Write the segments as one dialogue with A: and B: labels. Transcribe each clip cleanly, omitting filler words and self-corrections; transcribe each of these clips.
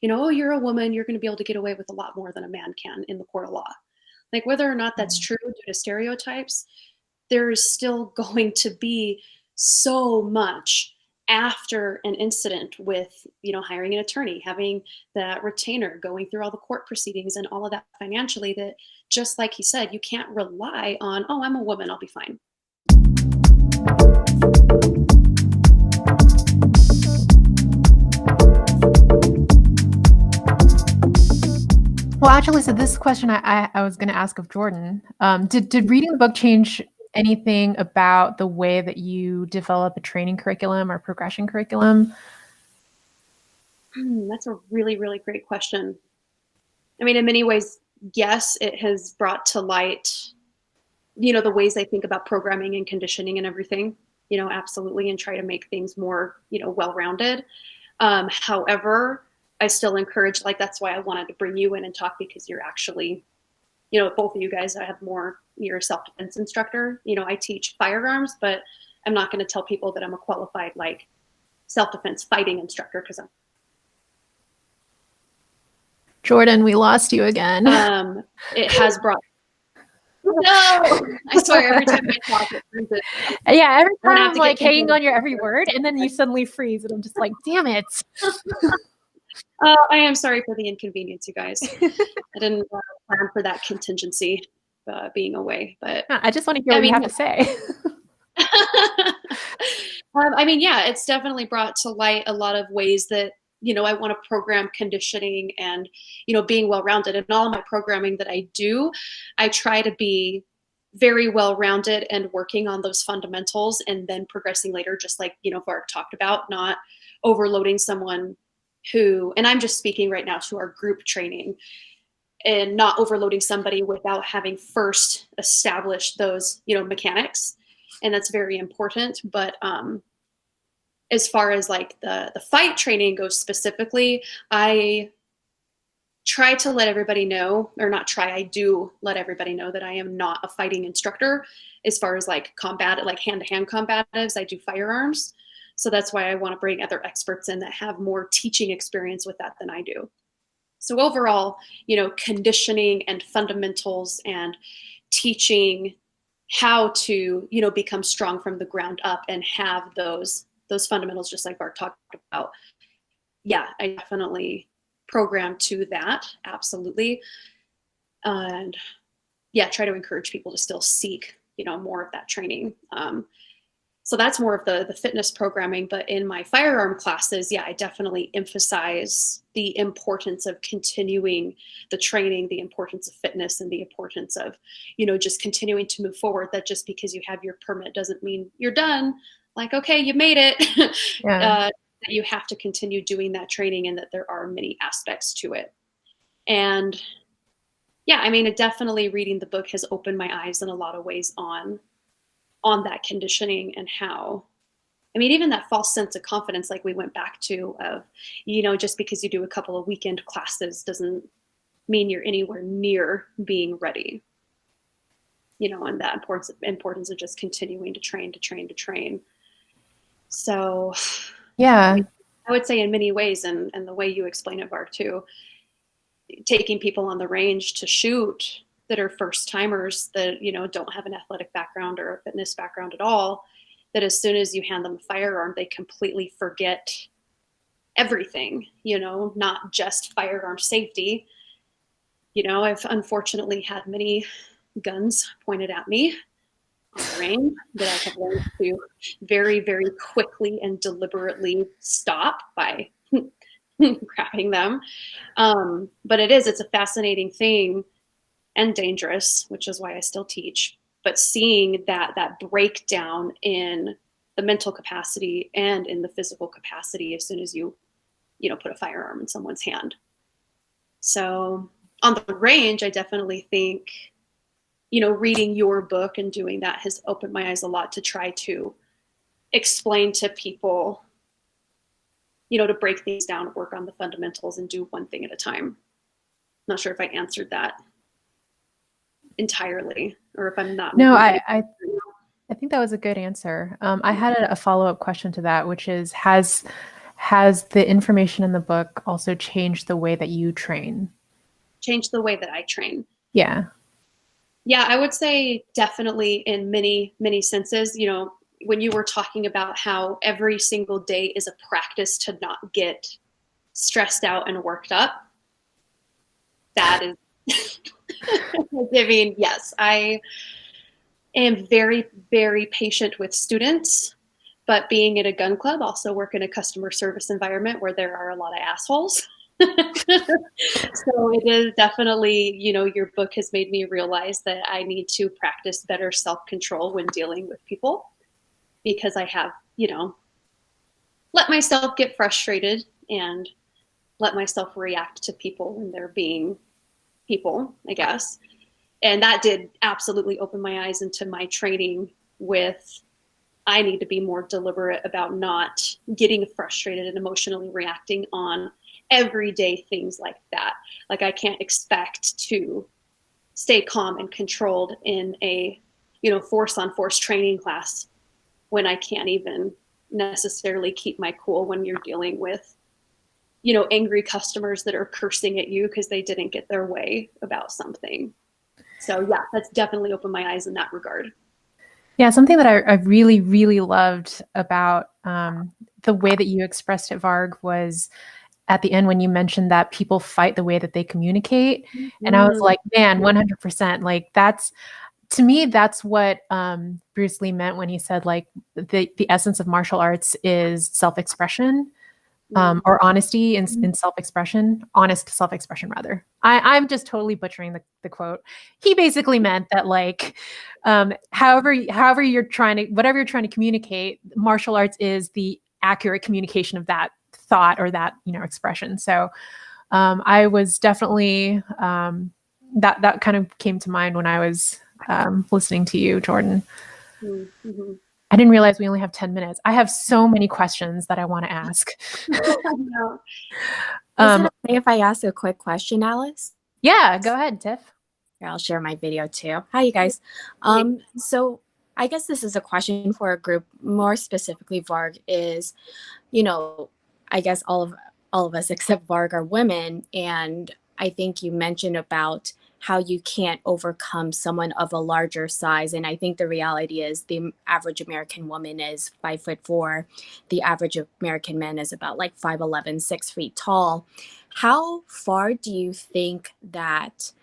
A: oh, you're a woman, you're going to be able to get away with a lot more than a man can in the court of law. Like whether or not that's true due to stereotypes, there is still going to be so much after an incident with, hiring an attorney, having that retainer, going through all the court proceedings and all of that financially, that just like he said, you can't rely on, oh, I'm a woman, I'll be fine.
B: Well, actually, so this question I was going to ask of Jordan. Did reading the book change anything about the way that you develop a training curriculum or progression curriculum?
A: That's a really, really great question. I mean, in many ways, yes, it has brought to light, the ways I think about programming and conditioning and everything, absolutely, and try to make things more, well-rounded. However, I still encourage, like, that's why I wanted to bring you in and talk, because you're actually, both of you guys, I have more, you're a self-defense instructor. I teach firearms, but I'm not going to tell people that I'm a qualified, like, self-defense fighting instructor, because I'm.
B: Jordan, we lost you again.
A: It has brought. No, I swear, every time I talk, it brings it.
B: Yeah, every time I'm like hanging on your every word, and then you suddenly freeze, and I'm just like, damn it.
A: I am sorry for the inconvenience, you guys. I didn't plan for that contingency being away, but
B: I just want to hear what you have to say.
A: I mean, yeah, it's definitely brought to light a lot of ways that, I want to program conditioning and, being well-rounded. And all of my programming that I do, I try to be very well-rounded and working on those fundamentals and then progressing later, just like, Varg talked about, not overloading someone who, and I'm just speaking right now to our group training, and not overloading somebody without having first established those, mechanics. And that's very important. But as far as like the fight training goes specifically, I try to let everybody know, or not try, I do let everybody know that I am not a fighting instructor. As far as like combat, like hand-to-hand combatives, I do firearms. So that's why I want to bring other experts in that have more teaching experience with that than I do. So overall, conditioning and fundamentals and teaching how to, become strong from the ground up and have those fundamentals, just like Varg talked about. Yeah, I definitely program to that, absolutely. And yeah, try to encourage people to still seek, more of that training. So that's more of the fitness programming. But in my firearm classes, yeah, I definitely emphasize the importance of continuing the training, the importance of fitness, and the importance of, just continuing to move forward. That just because you have your permit doesn't mean you're done. Like, okay, you made it.
B: Yeah.
A: That you have to continue doing that training, and that there are many aspects to it. And yeah, I mean, definitely reading the book has opened my eyes in a lot of ways on that conditioning, and how, I mean, even that false sense of confidence, like we went back to, of, just because you do a couple of weekend classes doesn't mean you're anywhere near being ready, and that importance of just continuing to train. So
B: yeah,
A: I would say in many ways, and the way you explain it, Varg, too, taking people on the range to shoot that are first timers, that, don't have an athletic background or a fitness background at all, that as soon as you hand them a firearm, they completely forget everything, not just firearm safety. I've unfortunately had many guns pointed at me on the range that I have learned to very, very quickly and deliberately stop by grabbing them. But it's a fascinating thing, and dangerous, which is why I still teach. But seeing that breakdown in the mental capacity and in the physical capacity as soon as you put a firearm in someone's hand. So on the range, I definitely think, reading your book and doing that has opened my eyes a lot to try to explain to people, to break things down, work on the fundamentals, and do one thing at a time. I'm not sure if I answered that entirely, or if I'm not.
B: No, I think that was a good answer. I had a follow-up question to that, which is, has has the information in the book also changed the way that you train?
A: Change the way that I train.
B: Yeah.
A: Yeah, I would say definitely in many, many senses. You know, when you were talking about how every single day is a practice to not get stressed out and worked up, that is, I mean, yes, I am very, very patient with students, but being in a gun club, also work in a customer service environment where there are a lot of assholes. So it is definitely, you know, your book has made me realize that I need to practice better self-control when dealing with people because I have, you know, let myself get frustrated and let myself react to people when they're being people, I guess. And that did absolutely open my eyes into my training with I need to be more deliberate about not getting frustrated and emotionally reacting on everyday things like that. Like I can't expect to stay calm and controlled in a, you know, force on force training class when I can't even necessarily keep my cool when you're dealing with, you know, angry customers that are cursing at you because they didn't get their way about something. So yeah, that's definitely opened my eyes in that regard.
B: Yeah, something that I really, really loved about the way that you expressed it, Varg, was at the end when you mentioned that people fight the way that they communicate. And I was
A: Mm-hmm.
B: like, man, 100%. Like that's, to me, that's what Bruce Lee meant when he said like the essence of martial arts is self-expression. Or honesty in self-expression, honest self-expression rather. I'm just totally butchering the quote. He basically meant that like, however you're trying to, whatever you're trying to communicate, martial arts is the accurate communication of that thought or that, you know, expression. So I was definitely, that kind of came to mind when I was listening to you, Jordan.
A: Mm-hmm.
B: I didn't realize we only have 10 minutes. I have so many questions that I want to ask.
A: No.
C: Is it
B: Um,
C: okay if I ask a quick question, Alice?
B: yeah, go ahead, Tiff.
C: Here, I'll share my video too. Hi, you guys. So I guess this is a question for a group, more specifically Varg, is, you know, I guess all of us except Varg are women, and I think you mentioned about how you can't overcome someone of a larger size, and I think the reality is the average American woman is 5'4". The average American man is about like 5'11", 6 feet tall. How far do you think that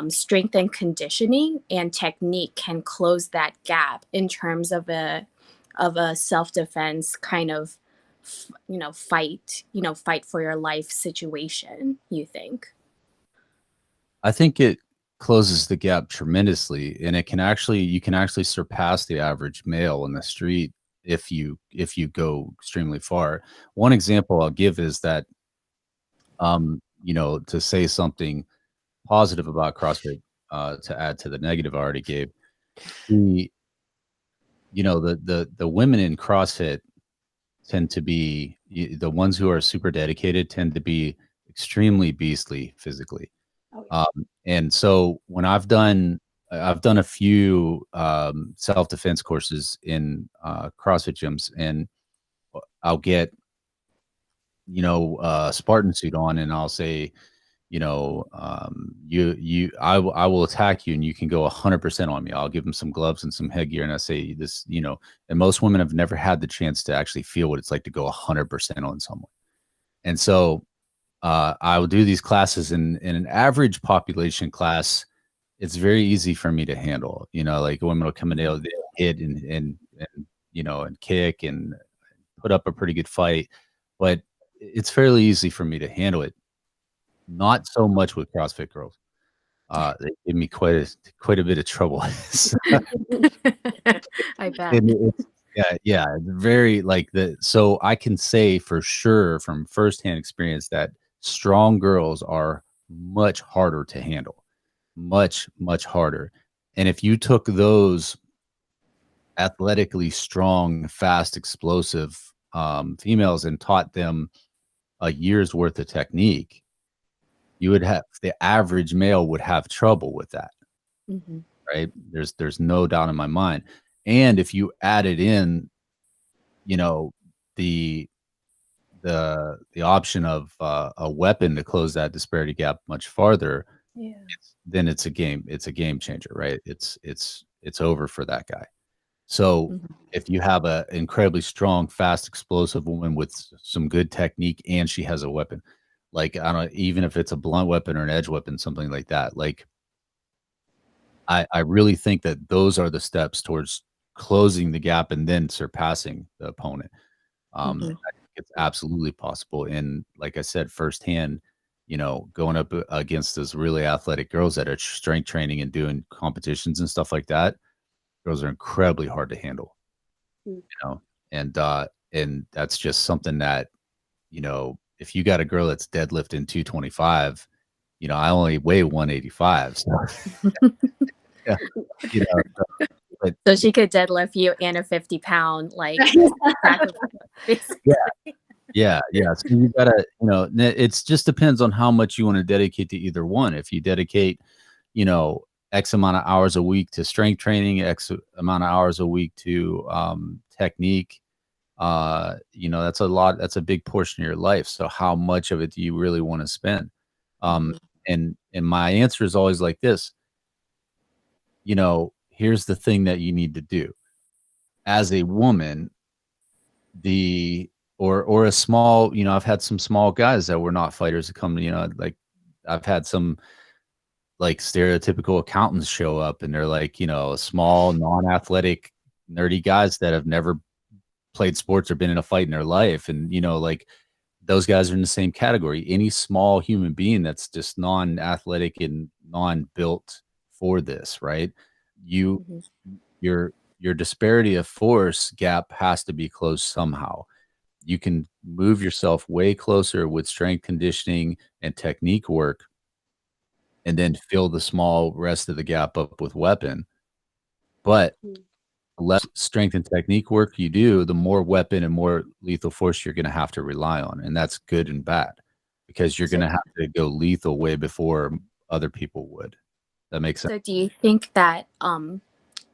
C: strength and conditioning and technique can close that gap in terms of a self-defense kind of fight for your life situation, you think?
D: I think it closes the gap tremendously, and you can actually surpass the average male in the street if you go extremely far. One example I'll give is that you know, to say something positive about CrossFit, to add to the negative I already gave, the you know, the women in CrossFit tend to be the ones who are super dedicated tend to be extremely beastly physically.
A: Oh, yeah.
D: And so when I've done a few self-defense courses in CrossFit gyms, and I'll get, you know, Spartan suit on, and I'll say, you know, I will attack you, and you can go 100% on me. I'll give them some gloves and some headgear, and I say this, you know, and most women have never had the chance to actually feel what it's like to go 100% on someone. And so I will do these classes in an average population class. It's very easy for me to handle. You know, like women will come in, they'll hit and you know, and kick and put up a pretty good fight, but it's fairly easy for me to handle it. Not so much with CrossFit girls. They give me quite a bit of trouble. So,
C: I bet.
D: it's, yeah, yeah, very like the. So I can say for sure from firsthand experience that strong girls are much harder to handle, much harder. And if you took those athletically strong, fast, explosive females and taught them a year's worth of technique, you would have the average male would have trouble with that,
C: Mm-hmm.
D: right? There's no doubt in my mind. And if you added in, you know, the the option of a weapon to close that disparity gap much farther,
B: Yeah.
D: then it's a game changer, right? It's over for that guy. So if you have a incredibly strong, fast, explosive woman with some good technique and she has a weapon, like I don't, even if it's a blunt weapon or an edge weapon, something like that, like I really think that those are the steps towards closing the gap and then surpassing the opponent. I think it's absolutely possible. And like I said, firsthand, going up against those really athletic girls that are strength training and doing competitions and stuff like that, girls are incredibly hard to handle, and that's just something that, if you got a girl that's deadlifting 225, I only weigh 185. So, yeah, but
C: So she could deadlift you and a 50-pound sack of
D: yeah. So you gotta, it's just depends on how much you want to dedicate to either one. If you dedicate, X amount of hours a week to strength training, X amount of hours a week to technique, that's a lot. That's a big portion of your life. So how much of it do you really want to spend? And my answer is always like this. Here's the thing that you need to do as a woman. Or a small, I've had some small guys that were not fighters that come, like I've had some like stereotypical accountants show up and they're like, small, non-athletic, nerdy guys that have never played sports or been in a fight in their life. And, like those guys are in the same category. Any small human being that's just non-athletic and non-built for this, right? Your disparity of force gap has to be closed somehow. You can move yourself way closer with strength conditioning and technique work and then fill the small rest of the gap up with weapon. But the less strength and technique work you do, the more weapon and more lethal force you're going to have to rely on. And that's good and bad because you're going to have to go lethal way before other people would. That makes sense.
C: So do you think that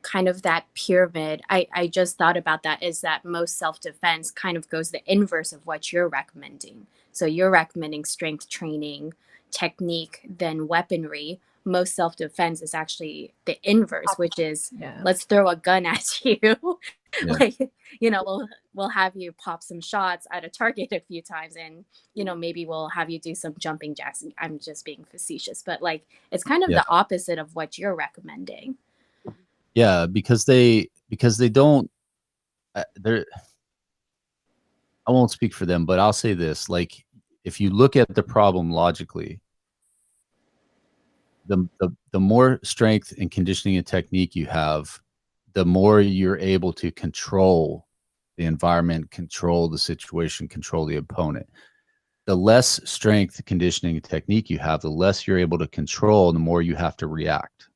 C: kind of that pyramid, I just thought about that, is that most self-defense kind of goes the inverse of what you're recommending. So you're recommending strength training, technique, then weaponry. Most self-defense is actually the inverse, which is let's throw a gun at you. We'll have you pop some shots at a target a few times and, maybe we'll have you do some jumping jacks. I'm just being facetious, but it's kind of the opposite of what you're recommending.
D: Yeah, because they don't, I won't speak for them, but I'll say this, like, if you look at the problem logically, the more strength and conditioning and technique you have, the more you're able to control the environment, control the situation, control the opponent. The less strength, conditioning, and technique you have, the less you're able to control, the more you have to react.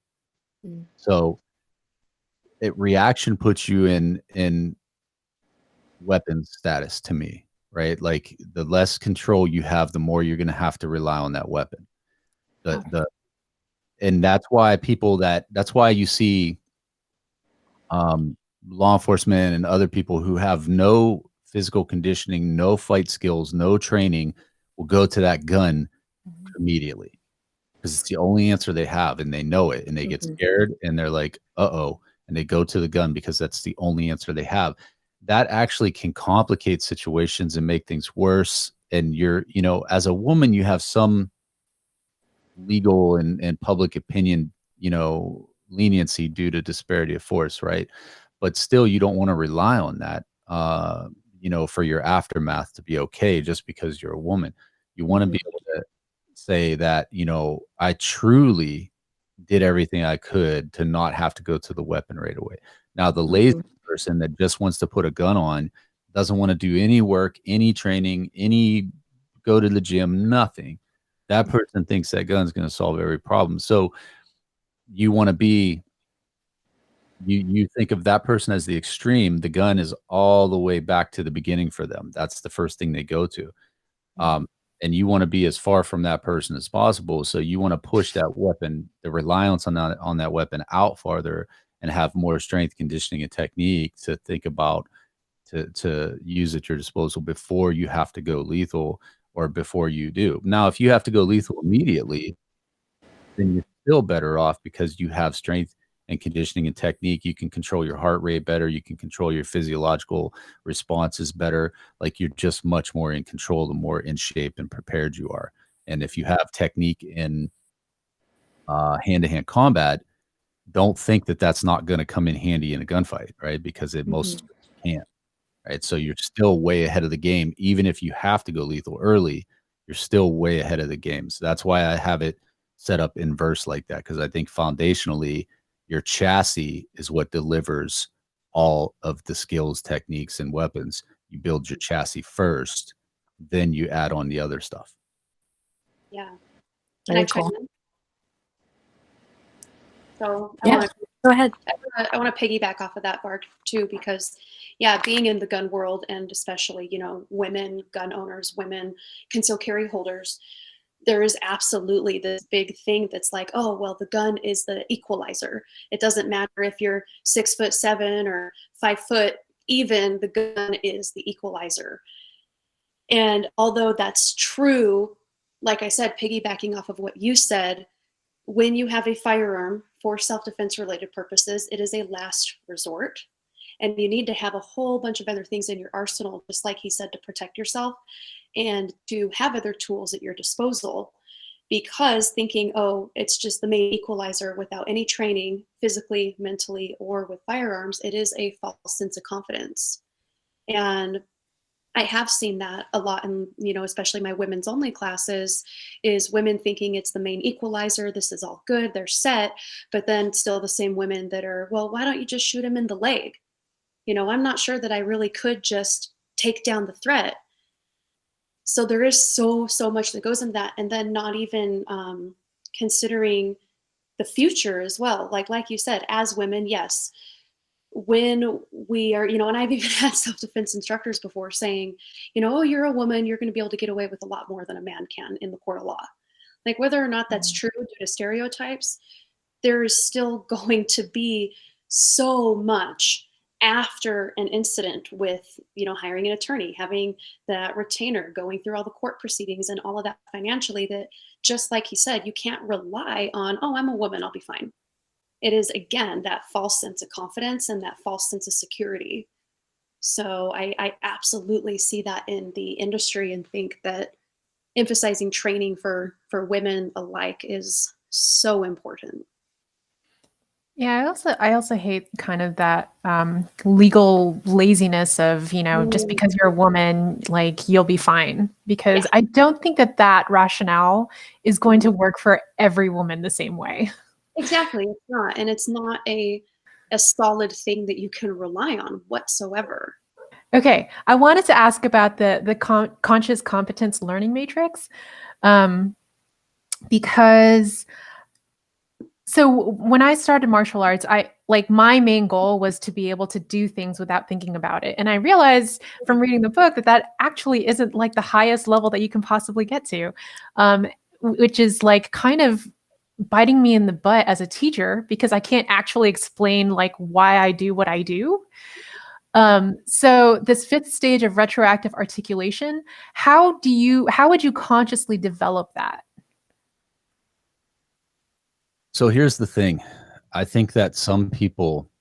D: So reaction puts you in weapons status to me, right? Like the less control you have, the more you're going to have to rely on that weapon. And that's why that's why you see law enforcement and other people who have no physical conditioning, no fight skills, no training will go to that gun immediately because it's the only answer they have and they know it and they get scared and they're like, uh-oh, and they go to the gun because that's the only answer they have. That actually can complicate situations and make things worse. And you're, as a woman, you have some legal and public opinion, leniency due to disparity of force, right? But still, you don't want to rely on that, for your aftermath to be okay just because you're a woman. You want to be able to say that, I truly did everything I could to not have to go to the weapon right away. Now, the lazy person that just wants to put a gun on, doesn't want to do any work, any training, go to the gym, nothing. That person thinks that gun's going to solve every problem. So you want to be, you think of that person as the extreme. The gun is all the way back to the beginning for them. That's the first thing they go to. And you want to be as far from that person as possible. So you want to push that weapon, the reliance on that weapon out farther and have more strength, conditioning, and technique to think about to use at your disposal before you have to go lethal or before you do. Now, if you have to go lethal immediately, then you're still better off because you have strength and conditioning and technique. You can control your heart rate better. You can control your physiological responses better. Like you're just much more in control the more in shape and prepared you are. And if you have technique in hand-to-hand combat, don't think that that's not going to come in handy in a gunfight, right? Because it most can't, right? So you're still way ahead of the game. Even if you have to go lethal early, you're still way ahead of the game. So that's why I have it set up inverse like that, because I think foundationally your chassis is what delivers all of the skills, techniques, and weapons. You build your chassis first, then you add on the other stuff.
A: Yeah. Can
C: Very
A: I chime
C: cool.
A: in? So
C: Yeah, go ahead.
A: I want to piggyback off of that, Varg, too, because yeah, being in the gun world, and especially, you know, women gun owners, women concealed carry holders, there is absolutely this big thing that's like, oh, well, the gun is the equalizer. It doesn't matter if you're 6'7" or 5 foot, even the gun is the equalizer. And although that's true, like I said, piggybacking off of what you said, when you have a firearm for self-defense related purposes, it is a last resort. And you need to have a whole bunch of other things in your arsenal, just like he said, to protect yourself and to have other tools at your disposal. Because thinking, oh, it's just the main equalizer without any training, physically, mentally, or with firearms, it is a false sense of confidence. And I have seen that a lot in, you know, especially my women's only classes, is women thinking it's the main equalizer. This is all good. They're set. But then still the same women that are, well, why don't you just shoot him in the leg? You know, I'm not sure that I really could just take down the threat. So there is so much that goes into that. And then not even considering the future as well. Like you said, as women, yes, when we are, you know, and I've even had self-defense instructors before saying, you know, oh, you're a woman, you're going to be able to get away with a lot more than a man can in the court of law. Like whether or not that's true due to stereotypes, there is still going to be so much after an incident with, you know, hiring an attorney, having that retainer, going through all the court proceedings and all of that financially, that just like he said, you can't rely on, oh, I'm a woman, I'll be fine. It is, again, that false sense of confidence and that false sense of security. So I absolutely see that in the industry and think that emphasizing training for women alike is so important.
B: Yeah, I also hate kind of that legal laziness of, you know, just because you're a woman, like you'll be fine. Because I don't think that that rationale is going to work for every woman the same way.
A: Exactly, it's not, and it's not a solid thing that you can rely on whatsoever.
B: Okay, I wanted to ask about the conscious competence learning matrix, because so when I started martial arts, my main goal was to be able to do things without thinking about it, and I realized from reading the book that that actually isn't like the highest level that you can possibly get to, which is like kind of biting me in the butt as a teacher because I can't actually explain like why I do what I do. So this fifth stage of retroactive articulation, how would you consciously develop that?
D: So here's the thing. I think that some people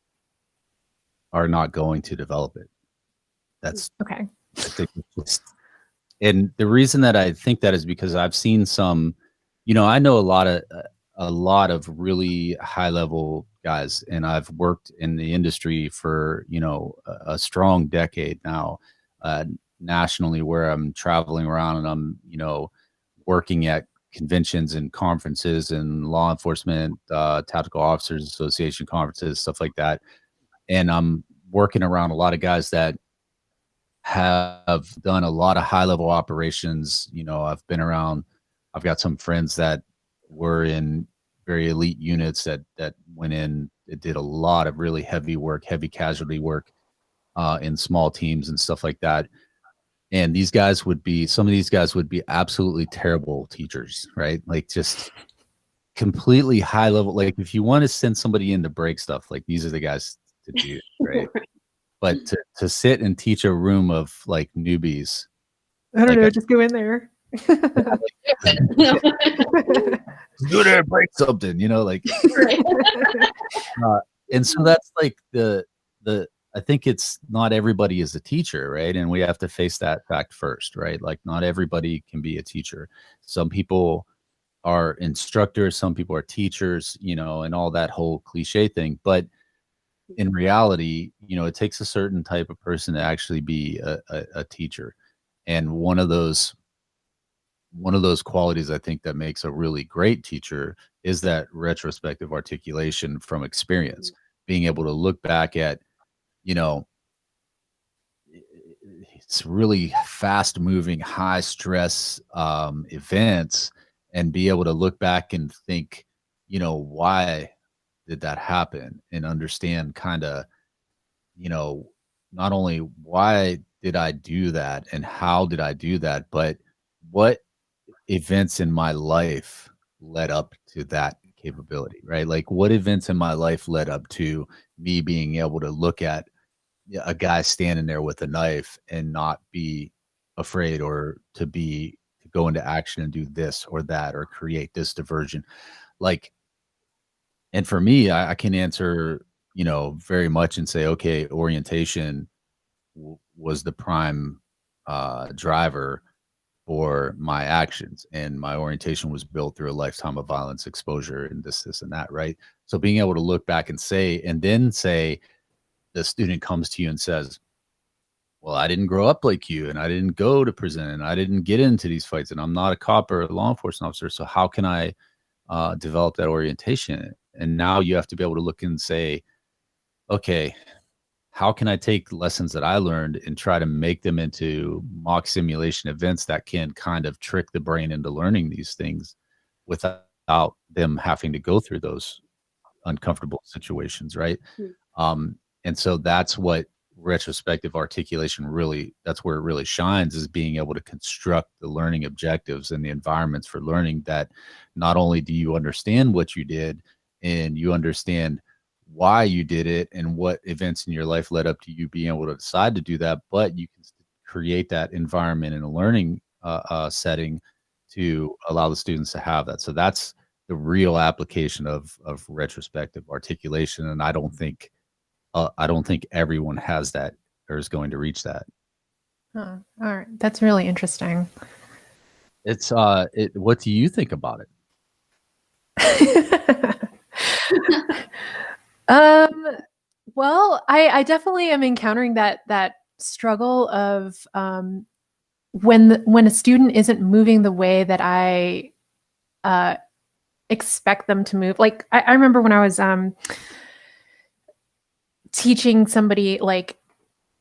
D: are not going to develop it. That's
B: okay.
D: I think it's just, and the reason that I think that is because I've seen some, you know, I know a lot of really high level guys, and I've worked in the industry for, you know, a strong decade now, nationally, where I'm traveling around and I'm, you know, working at conventions and conferences and law enforcement, tactical officers association conferences, stuff like that. And I'm working around a lot of guys that have done a lot of high level operations. You know, I've got some friends that were in very elite units that went in, it did a lot of really heavy work, heavy casualty work, in small teams and stuff like that. And some of these guys would be absolutely terrible teachers, right? Like just completely high level. Like if you want to send somebody in to break stuff, like these are the guys to do, right? but to sit and teach a room of like newbies,
B: I don't
D: like
B: know, just go in there.
D: go there, break something, you know, like. And so that's like the I think it's not everybody is a teacher, right? And we have to face that fact first, right? Like not everybody can be a teacher. Some people are instructors, some people are teachers, you know, and all that whole cliche thing. But in reality, you know, it takes a certain type of person to actually be a teacher. And one of those qualities I think that makes a really great teacher is that retrospective articulation from experience, being able to look back at, you know, it's really fast moving, high stress events, and be able to look back and think, you know, why did that happen, and understand kind of, you know, not only why did I do that and how did I do that, but what events in my life led up to that capability, right? Like what events in my life led up to me being able to look at a guy standing there with a knife and not be afraid, or to go into action and do this or that or create this diversion. Like, and for me, I can answer, you know, very much and say, okay, orientation was the prime driver for my actions, and my orientation was built through a lifetime of violence exposure and this and that, right? So being able to look back and say, the student comes to you and says, well, I didn't grow up like you, and I didn't go to prison, and I didn't get into these fights, and I'm not a cop or a law enforcement officer, so how can I develop that orientation? And now you have to be able to look and say, okay, how can I take lessons that I learned and try to make them into mock simulation events that can kind of trick the brain into learning these things without them having to go through those uncomfortable situations, right? And so that's what retrospective articulation really, that's where it really shines, is being able to construct the learning objectives and the environments for learning that not only do you understand what you did and you understand why you did it and what events in your life led up to you being able to decide to do that, but you can create that environment in a learning setting to allow the students to have that. So that's the real application of retrospective articulation. And I don't think everyone has that or is going to reach that.
B: Huh. All right. That's really interesting.
D: It's what do you think about it?
B: Well, I definitely am encountering that struggle of when a student isn't moving the way that I expect them to move. Like I remember when I was teaching somebody like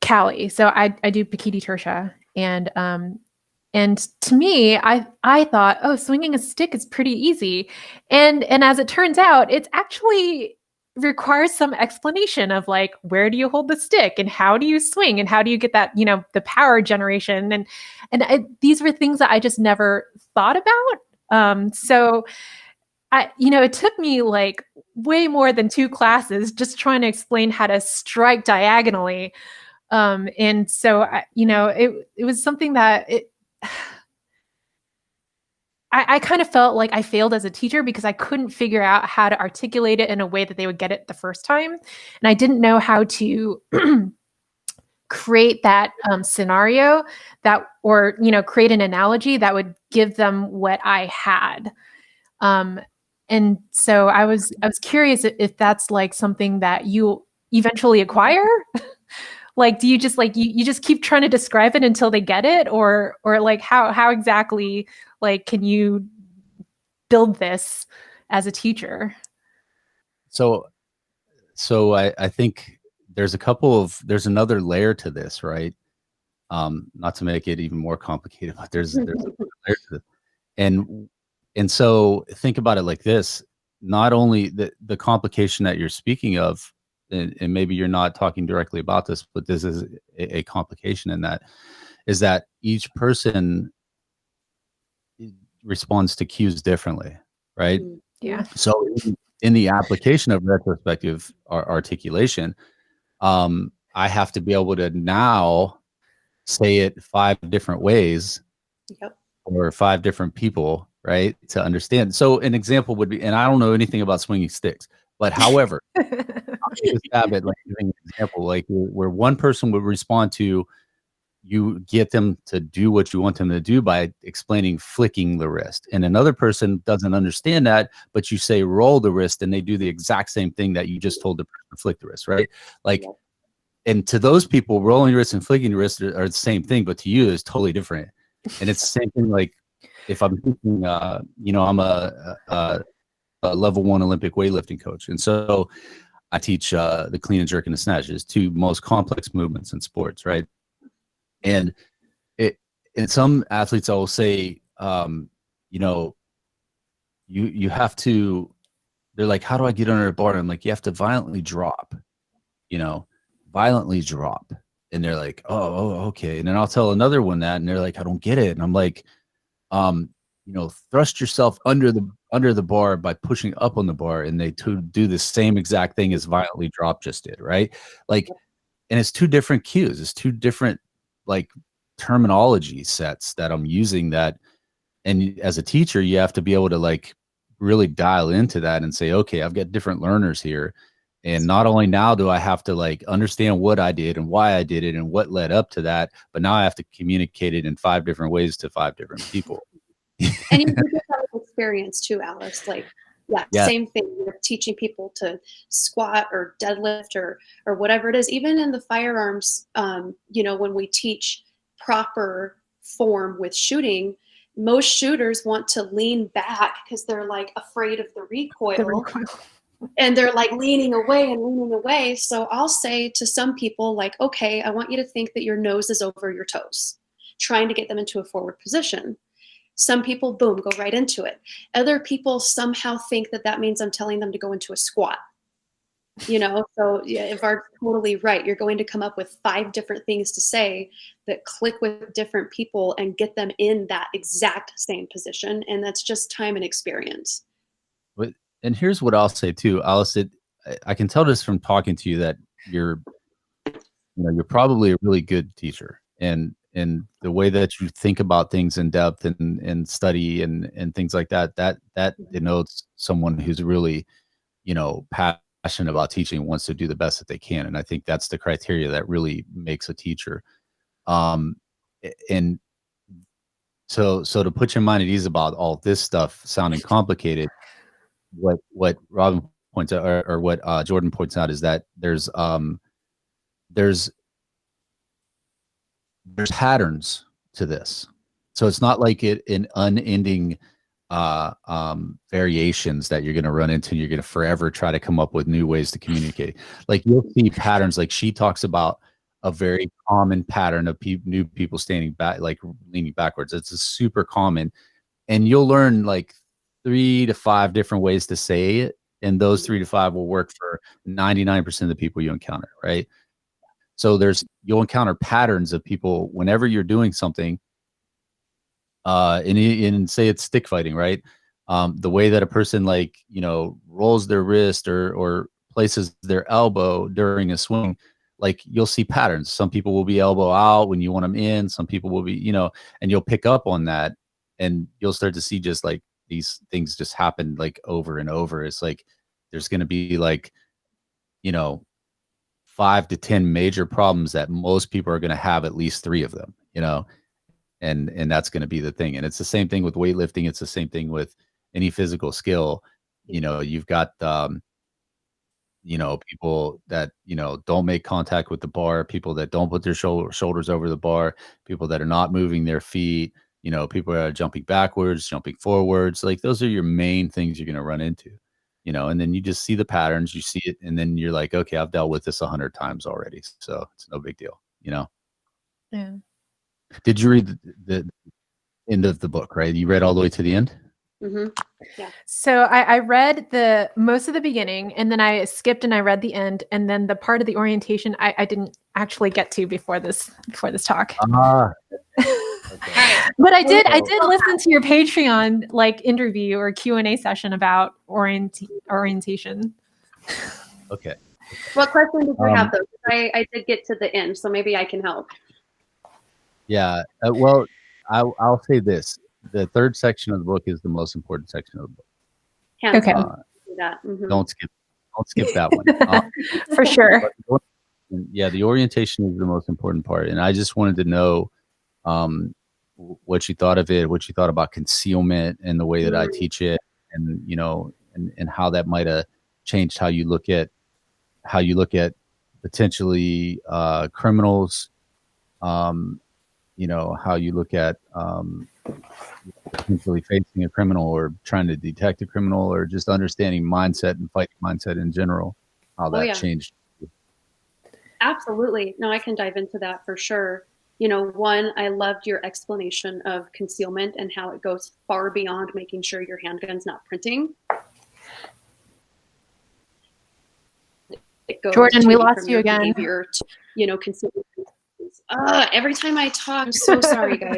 B: Callie. So I do Pikiti Tertia, and to me, I thought, oh, swinging a stick is pretty easy, and as it turns out, it's actually requires some explanation of like, where do you hold the stick and how do you swing and how do you get that, you know, the power generation, and these were things that I just never thought about. So it took me like way more than 2 classes just trying to explain how to strike diagonally. And so, it was something that I kind of felt like I failed as a teacher because I couldn't figure out how to articulate it in a way that they would get it the first time. And I didn't know how to create that scenario or create an analogy that would give them what I had. And so I was curious if that's like something that you eventually acquire. Like, do you just like you just keep trying to describe it until they get it, or like how exactly like can you build this as a teacher?
D: So I think there's another layer to this, right? Not to make it even more complicated, but there's a layer to this. And so think about it like this: not only the complication that you're speaking of, and maybe you're not talking directly about this, but this is a complication in that, is that each person responds to cues differently, right?
B: Yeah.
D: So in the application of retrospective articulation, I have to be able to now say it 5 different ways.
A: Yep.
D: Or 5 different people, right, to understand. So an example would be, and I don't know anything about swinging sticks, but however, I'll take a stab at like giving an example, like where one person would respond to, you get them to do what you want them to do by explaining flicking the wrist. And another person doesn't understand that, but you say roll the wrist and they do the exact same thing that you just told the person to flick the wrist, right? Like, and to those people, rolling the wrist and flicking the wrist are the same thing, but to you it's totally different. And it's the same thing. Like if I'm thinking, you know, I'm a level 1 Olympic weightlifting coach. And so I teach the clean and jerk and the snatch, is 2 most complex movements in sports, right? And some athletes I will say, you know, you have to, they're like, how do I get under the bar? And I'm like, you have to violently drop, you know, violently drop. And they're like, oh, okay. And then I'll tell another one that, and they're like, I don't get it. And I'm like, you know, thrust yourself under the bar by pushing up on the bar. And they do the same exact thing as violently drop just did, right? Like, and it's 2 different cues. It's 2 different like terminology sets that I'm using that. And as a teacher, you have to be able to like really dial into that and say, okay, I've got different learners here. And not only now do I have to like understand what I did and why I did it and what led up to that, but now I have to communicate it in 5 different ways to 5 different people.
A: And you get that experience too, Alice. Like, yeah, same thing. You're teaching people to squat or deadlift or whatever it is. Even in the firearms, you know, when we teach proper form with shooting, most shooters want to lean back because they're like afraid of the recoil. And they're like leaning away. So I'll say to some people like, okay, I want you to think that your nose is over your toes, trying to get them into a forward position. Some people, boom, go right into it. Other people somehow think that that means I'm telling them to go into a squat. You know, so yeah, Varg's totally right. You're going to come up with 5 different things to say that click with different people and get them in that exact same position. And that's just time and experience.
D: But, and here's what I'll say too, Alice, I can tell this from talking to you that you're probably a really good teacher. And the way that you think about things in depth and study and things like that denotes someone who's really, you know, passionate about teaching, wants to do the best that they can. And I think that's the criteria that really makes a teacher. And so to put your mind at ease about all this stuff sounding complicated, what Robin points out, or what Jordan points out, is that there's patterns to this. So it's not like an unending variations that you're going to run into. You're going to forever try to come up with new ways to communicate. Like you'll see patterns. Like she talks about a very common pattern of new people standing back, like leaning backwards. It's a super common, and you'll learn like 3 to 5 different ways to say it, and those 3 to 5 will work for 99% of the people you encounter, right? So you'll encounter patterns of people whenever you're doing something, and say it's stick fighting, right? The way that a person like, you know, rolls their wrist or places their elbow during a swing, like you'll see patterns. Some people will be elbow out when you want them in. Some people will be, you know, and you'll pick up on that, and you'll start to see just like these things just happen like over and over. It's like there's going to be like, you know, 5 to 10 major problems that most people are going to have at least 3 of them, you know, and that's going to be the thing. And it's the same thing with weightlifting. It's the same thing with any physical skill. You know, you've got, you know, people that, you know, don't make contact with the bar, people that don't put their shoulders over the bar, people that are not moving their feet, you know, people that are jumping backwards, jumping forwards. Like those are your main things you're going to run into, you know, and then you just see the patterns, you see it, and then you're like, okay, I've dealt with this 100 times already, so it's no big deal, you know?
B: Yeah.
D: Did you read the end of the book, right? You read all the way to the end?
A: Mm-hmm. Yeah.
B: So I read most of the beginning, and then I skipped and I read the end, and then the part of the orientation I didn't actually get to before this talk.
D: Okay.
B: But I did listen to your Patreon like interview or Q&A session about orientation.
D: Okay.
A: What question did you have though? I did get to the end, so maybe I can help.
D: Yeah. Well, I'll say this: the third section of the book is the most important section of the book.
A: Hands
B: Okay.
A: down. That. Mm-hmm.
D: Don't skip that one.
B: For sure.
D: Yeah, the orientation is the most important part, and I just wanted to know what you thought of it, what you thought about concealment and the way that I teach it, and and how that might have changed how you look at potentially criminals, how you look at potentially facing a criminal or trying to detect a criminal, or just understanding mindset and fighting mindset in general, how that changed.
A: Absolutely. No, I can dive into that for sure. One, I loved your explanation of concealment and how it goes far beyond making sure your handgun's not printing. It goes
B: Jordan, we lost you again.
A: Behavior to, concealment. Every time I talk, I'm so sorry, guys.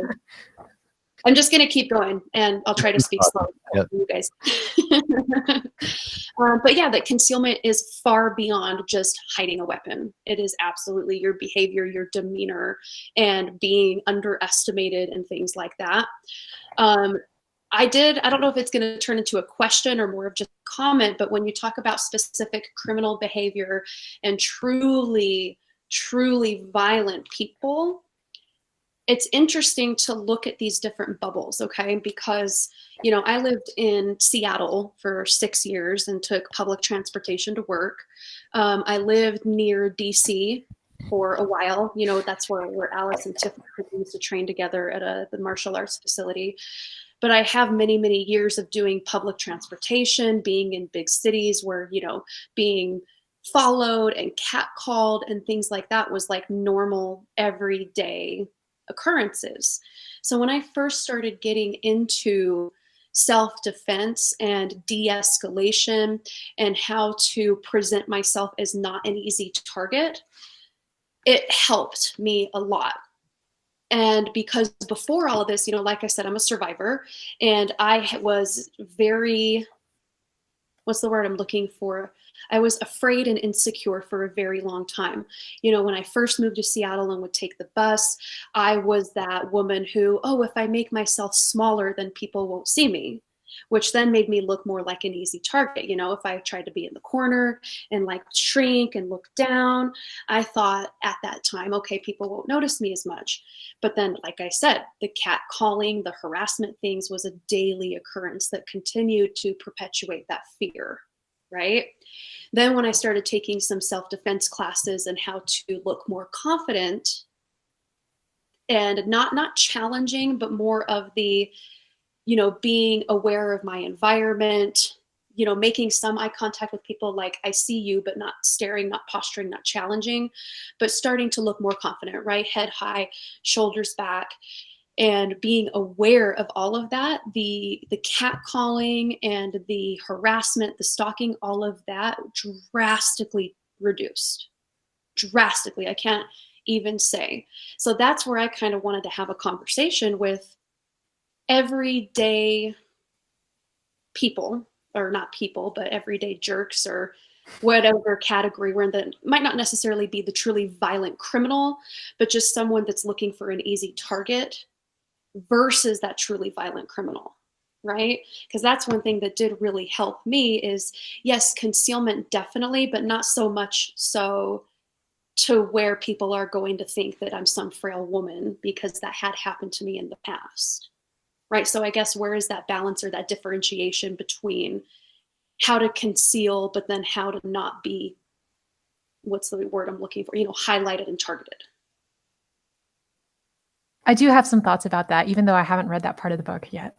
A: I'm just going to keep going, and I'll try to speak slow for you guys. But yeah, that concealment is far beyond just hiding a weapon. It is absolutely your behavior, your demeanor, and being underestimated and things like that. I don't know if it's going to turn into a question or more of just a comment, but when you talk about specific criminal behavior and truly, truly violent people, it's interesting to look at these different bubbles, okay? Because, I lived in Seattle for 6 years and took public transportation to work. I lived near DC for a while. That's where Alice and Tiffany used to train together at the martial arts facility. But I have many, many years of doing public transportation, being in big cities where, being followed and catcalled and things like that was like normal, everyday occurrences. So when I first started getting into self-defense and de-escalation and how to present myself as not an easy target, it helped me a lot. And because before all of this, like I said, I'm a survivor, and I was very, what's the word I'm looking for? I was afraid and insecure for a very long time. When I first moved to Seattle and would take the bus, I was that woman who, if I make myself smaller, then people won't see me, which then made me look more like an easy target. If I tried to be in the corner and like shrink and look down, I thought at that time, okay, people won't notice me as much. But then, like I said, the catcalling, the harassment things was a daily occurrence that continued to perpetuate that fear, right? Then when I started taking some self-defense classes and how to look more confident and not challenging, but more of the, being aware of my environment, making some eye contact with people, like I see you, but not staring, not posturing, not challenging, but starting to look more confident, right? Head high, shoulders back, and being aware of all of that, the catcalling and the harassment, the stalking, all of that drastically reduced. Drastically, I can't even say. So that's where I kind of wanted to have a conversation with everyday people, or not people, but everyday jerks or whatever category we're in, that might not necessarily be the truly violent criminal, but just someone that's looking for an easy target versus that truly violent criminal, right? Because that's one thing that did really help me is, yes, concealment definitely, but not so much so to where people are going to think that I'm some frail woman, because that had happened to me in the past, right? So I guess where is that balance or that differentiation between how to conceal, but then how to not be, what's the word I'm looking for, highlighted and targeted?
B: I do have some thoughts about that, even though I haven't read that part of the book yet.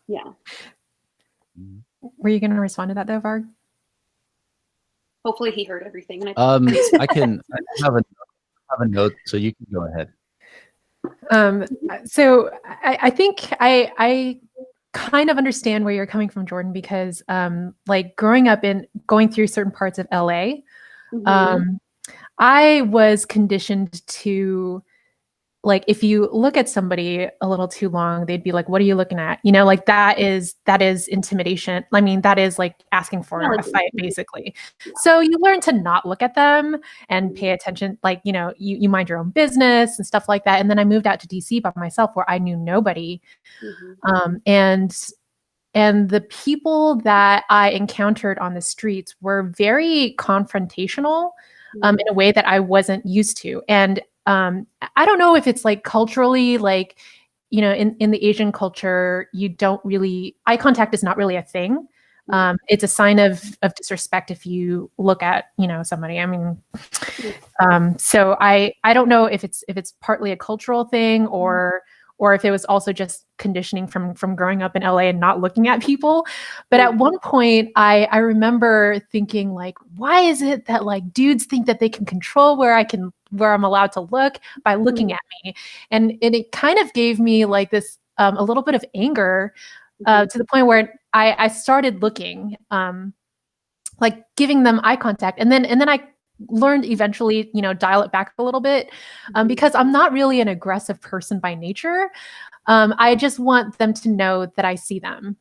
A: Yeah.
B: Were you going to respond to that though, Varg?
A: Hopefully he heard everything. And
D: I have a note, so you can go ahead.
B: So I think I kind of understand where you're coming from, Jordan, because like growing up in going through certain parts of LA, I was conditioned to like if you look at somebody a little too long, they'd be like, what are you looking at? You know, like that is intimidation. I mean, that is like asking for a fight, basically. So you learn to not look at them and pay attention, like, you know, you mind your own business and stuff like that. And then I moved out to DC by myself where I knew nobody. And the people that I encountered on the streets were very confrontational in a way that I wasn't used to. And I don't know if it's like culturally, like, you know, in the Asian culture, you don't really, eye contact is not really a thing. It's a sign of disrespect if you look at, you know, somebody. I mean, so I don't know if it's partly a cultural thing or if it was also just conditioning from growing up in LA and not looking at people. But at one point, I remember thinking, like, why is it that like dudes think that they can control where I'm allowed to look by looking at me? And it kind of gave me like this a little bit of anger to the point where I started looking, like giving them eye contact, and then I learned eventually, you know, dial it back a little bit because I'm not really an aggressive person by nature. I just want them to know that I see them.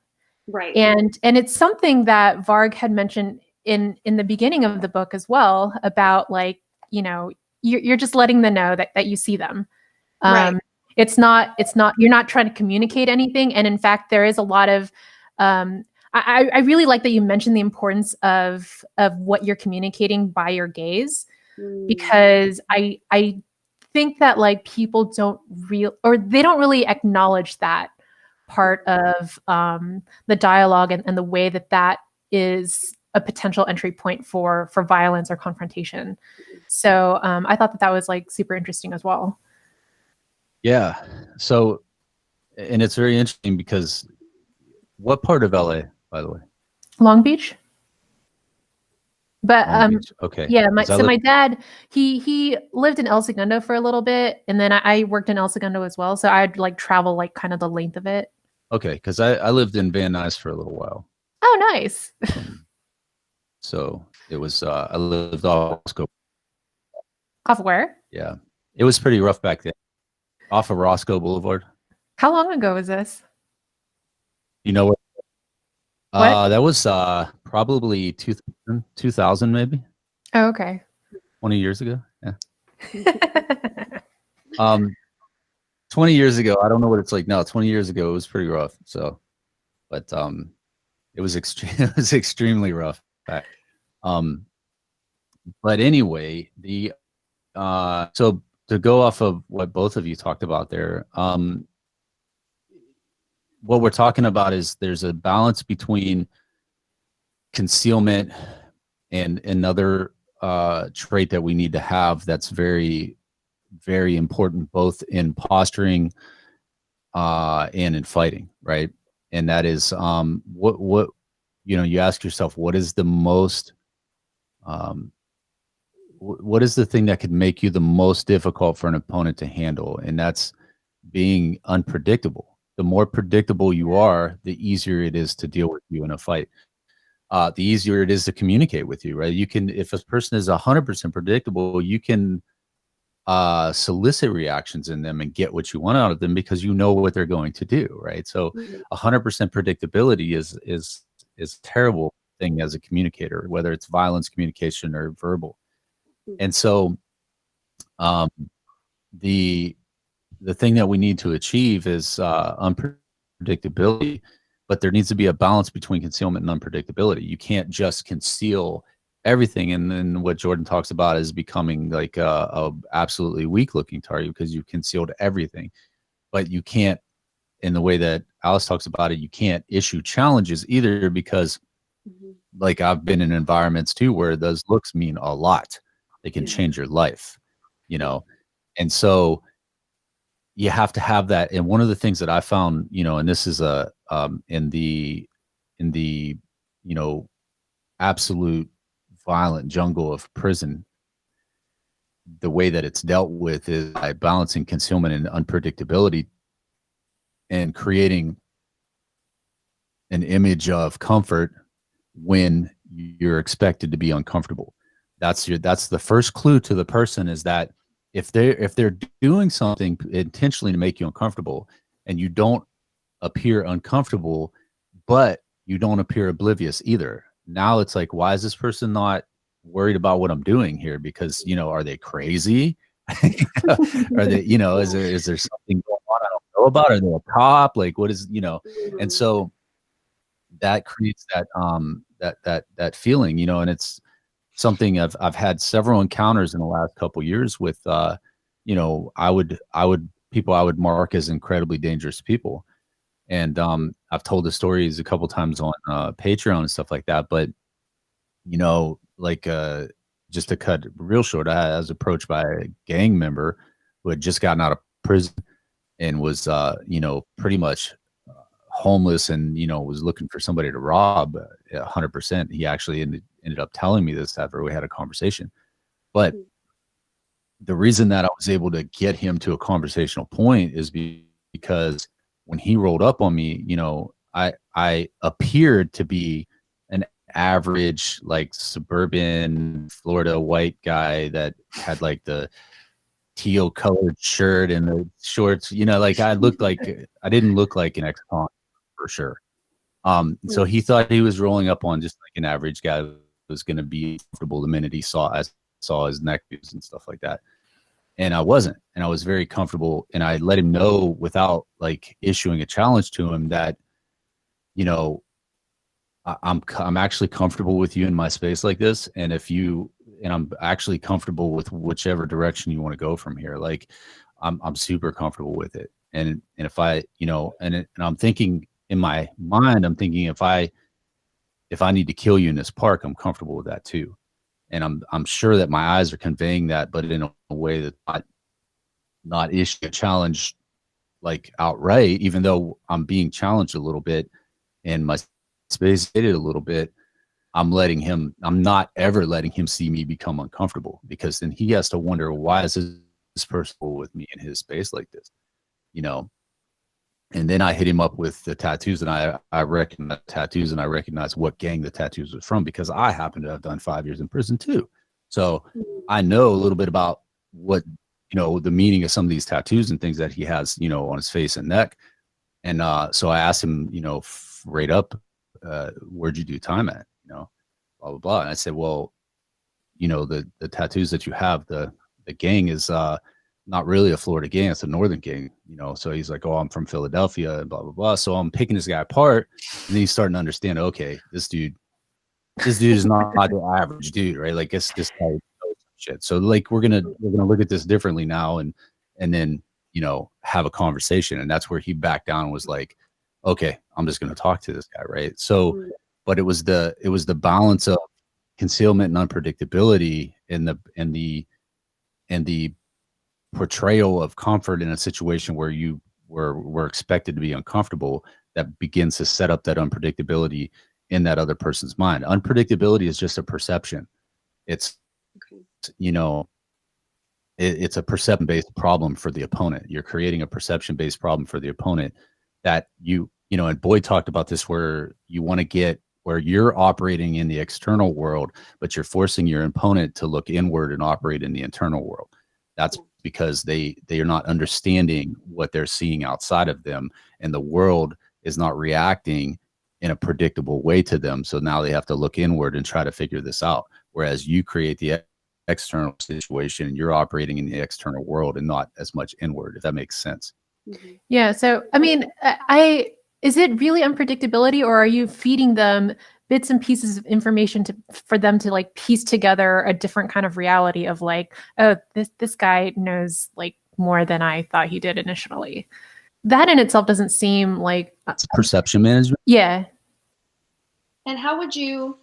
A: Right.
B: And it's something that Varg had mentioned in the beginning of the book as well about, like, you know, you're just letting them know that you see them.
A: Right.
B: It's not, you're not trying to communicate anything. And in fact, there is a lot of, I really like that you mentioned the importance of what you're communicating by your gaze, because I think that like people don't really acknowledge that part of the dialogue and the way that is a potential entry point for violence or confrontation. So I thought that was like super interesting as well.
D: Yeah. So, and it's very interesting because what part of LA, by the way?
B: Long Beach. But
D: Long Beach. Okay.
B: yeah, my dad, he lived in El Segundo for a little bit, and then I worked in El Segundo as well, so I'd like travel like kind of the length of it.
D: Okay, because I lived in Van Nuys for a little while.
B: Oh, nice.
D: So it was I lived off Roscoe.
B: Off where?
D: Yeah, it was pretty rough back then. Off of Roscoe Boulevard.
B: How long ago was this?
D: You know what?
B: What?
D: That was probably 2000 maybe.
B: Oh, okay.
D: 20 years ago. Yeah. 20 years ago, I don't know what it's like now. 20 years ago, it was pretty rough. So, but it was it was extremely rough back. But anyway, so to go off of what both of you talked about there, what we're talking about is there's a balance between concealment and another trait that we need to have that's very, very important, both in posturing and in fighting, right? And that is what you know, you ask yourself, what is the most what is the thing that could make you the most difficult for an opponent to handle? And that's being unpredictable. The more predictable you are, the easier it is to deal with you in a fight. The easier it is to communicate with you, right? You can, if a person is 100% predictable, you can solicit reactions in them and get what you want out of them because you know what they're going to do, right? So 100% predictability is a terrible thing as a communicator, whether it's violence communication or verbal. And so the thing that we need to achieve is unpredictability, but there needs to be a balance between concealment and unpredictability. You can't just conceal everything, and then what Jordan talks about is becoming like a absolutely weak looking target because you've concealed everything. But you can't, in the way that Alice talks about it, you can't issue challenges either, because like I've been in environments too where those looks mean a lot. They can change your life, you know? And so you have to have that. And one of the things that I found, you know, and this is in the, you know, absolute violent jungle of prison, the way that it's dealt with is by balancing concealment and unpredictability and creating an image of comfort when you're expected to be uncomfortable. That's the first clue to the person, is that if they're doing something intentionally to make you uncomfortable, and you don't appear uncomfortable, but you don't appear oblivious either. Now it's like, why is this person not worried about what I'm doing here? Because, you know, are they crazy? Are they, you know, is there something going on I don't know about? Are they a cop? Like, what is, you know? And so that creates that feeling, you know, and it's something I've had several encounters in the last couple of years with, you know, I would people I would mark as incredibly dangerous people. And I've told the stories a couple times on Patreon and stuff like that. But, you know, like just to cut real short, I was approached by a gang member who had just gotten out of prison and was, you know, pretty much homeless and, you know, was looking for somebody to rob 100%. He actually ended up telling me this after we had a conversation. But the reason that I was able to get him to a conversational point is because when he rolled up on me, you know, I appeared to be an average, like, suburban Florida white guy that had like the teal colored shirt and the shorts, you know, like I didn't look like an ex-con for sure. So he thought he was rolling up on just like an average guy who was going to be comfortable the minute he saw his neck views and stuff like that. And I wasn't, and I was very comfortable, and I let him know without like issuing a challenge to him that, you know, I'm actually comfortable with you in my space like this. And I'm actually comfortable with whichever direction you want to go from here. Like I'm super comfortable with it. And if I, you know, and I'm thinking in my mind, I'm thinking if I need to kill you in this park, I'm comfortable with that too. And I'm sure that my eyes are conveying that, but in a way that not issue a challenge like outright, even though I'm being challenged a little bit and my space hit it a little bit. I'm not ever letting him see me become uncomfortable, because then he has to wonder, why is this person with me in his space like this, you know? And then I hit him up with the tattoos, and I recognize tattoos, and I recognize what gang the tattoos was from, because I happen to have done 5 years in prison too. So I know a little bit about what, you know, the meaning of some of these tattoos and things that he has, you know, on his face and neck. And so I asked him, you know, right up, where'd you do time at, you know, blah, blah, blah. And I said, well, you know, the tattoos that you have, the gang is not really a Florida gang, it's a northern gang, you know. So he's like, oh, I'm from Philadelphia and blah, blah, blah. So I'm picking this guy apart, and then he's starting to understand, okay, this dude is not the average dude, right? Like this guy knows shit. So like we're gonna look at this differently now, and then, you know, have a conversation. And that's where he backed down and was like, okay, I'm just gonna talk to this guy, right? So but it was the balance of concealment and unpredictability and the portrayal of comfort in a situation where you were expected to be uncomfortable, that begins to set up that unpredictability in that other person's mind. Unpredictability is just a perception. It's, you know, it's a perception-based problem for the opponent. You're creating a perception-based problem for the opponent that you know, and Boyd talked about this, where you want to get where you're operating in the external world, but you're forcing your opponent to look inward and operate in the internal world. That's because they are not understanding what they're seeing outside of them, and the world is not reacting in a predictable way to them. So now they have to look inward and try to figure this out. Whereas you create the external situation, and you're operating in the external world and not as much inward, if that makes sense.
B: Yeah. So, I mean, is it really unpredictability, or are you feeding them bits and pieces of information for them to like piece together a different kind of reality of like, oh, this guy knows like more than I thought he did initially? That in itself doesn't seem like
D: it's perception management.
B: Yeah.
A: And how would you,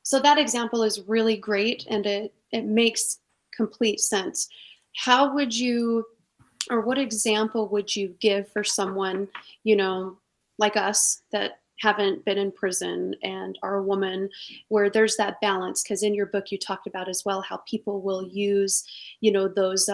A: so that example is really great, and it makes complete sense. How would you, or what example would you give for someone, you know, like us that haven't been in prison and are a woman, where there's that balance? Because in your book you talked about as well how people will use, you know, those